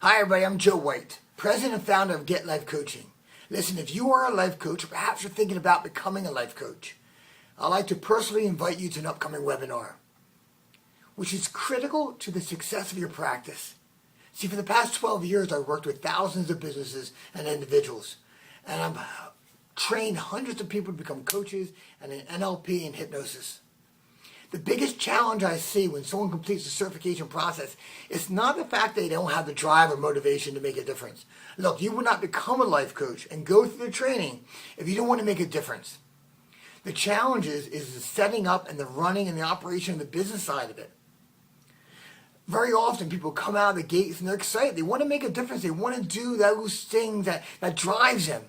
Hi everybody, I'm Joe White, president and founder of Get Life Coaching. Listen, if you are a life coach, or perhaps you're thinking about becoming a life coach, I'd like to personally invite you to an upcoming webinar, which is critical to the success of your practice. See, for the past 12 years, I've worked with thousands of businesses and individuals, and I've trained hundreds of people to become coaches and in NLP and hypnosis. The biggest challenge I see when someone completes the certification process is not the fact they don't have the drive or motivation to make a difference. Look, you will not become a life coach and go through the training if you don't want to make a difference. The challenge is the setting up and the running and the operation of the business side of it. Very often people come out of the gates and they're excited. They want to make a difference. They want to do those things that drives them.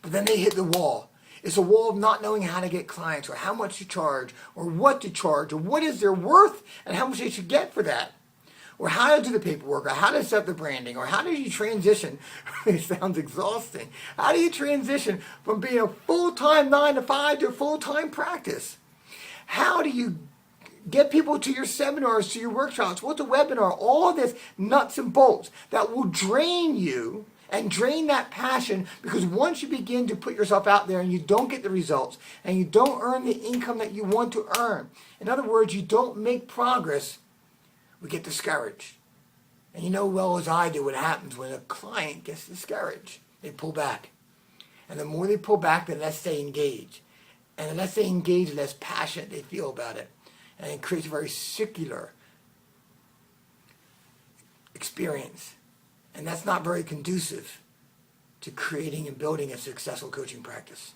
But then they hit the wall. It's a wall of not knowing how to get clients or how much to charge or what is their worth and how much they should get for that. Or how to do the paperwork or how to set the branding or how do you transition. It sounds exhausting. How do you transition from being a full-time 9 to 5 to a full-time practice? How do you get people to your seminars, to your workshops, what's a webinar, all this nuts and bolts that will drain you and drain that passion, because once you begin to put yourself out there and you don't get the results and you don't earn the income that you want to earn, in other words, you don't make progress, we get discouraged. And you know well as I do what happens when a client gets discouraged. They pull back. And the more they pull back, the less they engage. And the less they engage, the less passionate they feel about it. And it creates a very circular experience. And that's not very conducive to creating and building a successful coaching practice.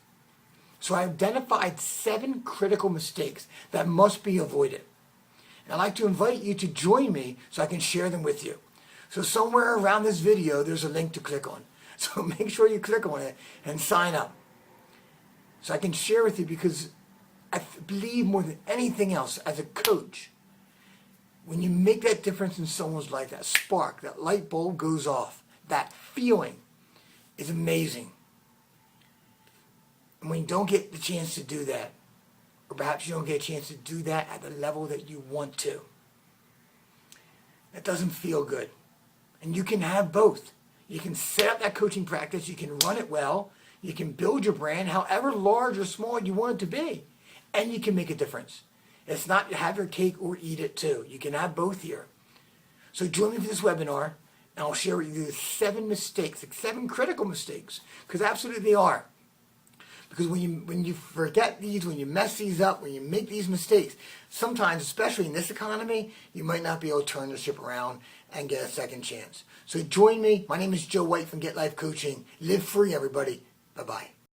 So I identified 7 critical mistakes that must be avoided. And I'd like to invite you to join me so I can share them with you. So somewhere around this video, there's a link to click on. So make sure you click on it and sign up. So I can share with you, because I believe more than anything else as a coach, when you make that difference in someone's life, that spark, that light bulb goes off, that feeling is amazing. And when you don't get the chance to do that, or perhaps you don't get a chance to do that at the level that you want to, that doesn't feel good. And you can have both. You can set up that coaching practice, you can run it well, you can build your brand however large or small you want it to be, and you can make a difference. It's not have your cake or eat it too. You can have both here. So join me for this webinar, and I'll share with you the 7 mistakes, 7 critical mistakes, because absolutely they are. Because when you forget these, when you mess these up, when you make these mistakes, sometimes, especially in this economy, you might not be able to turn the ship around and get a second chance. So join me. My name is Joe White from Get Life Coaching. Live free, everybody. Bye-bye.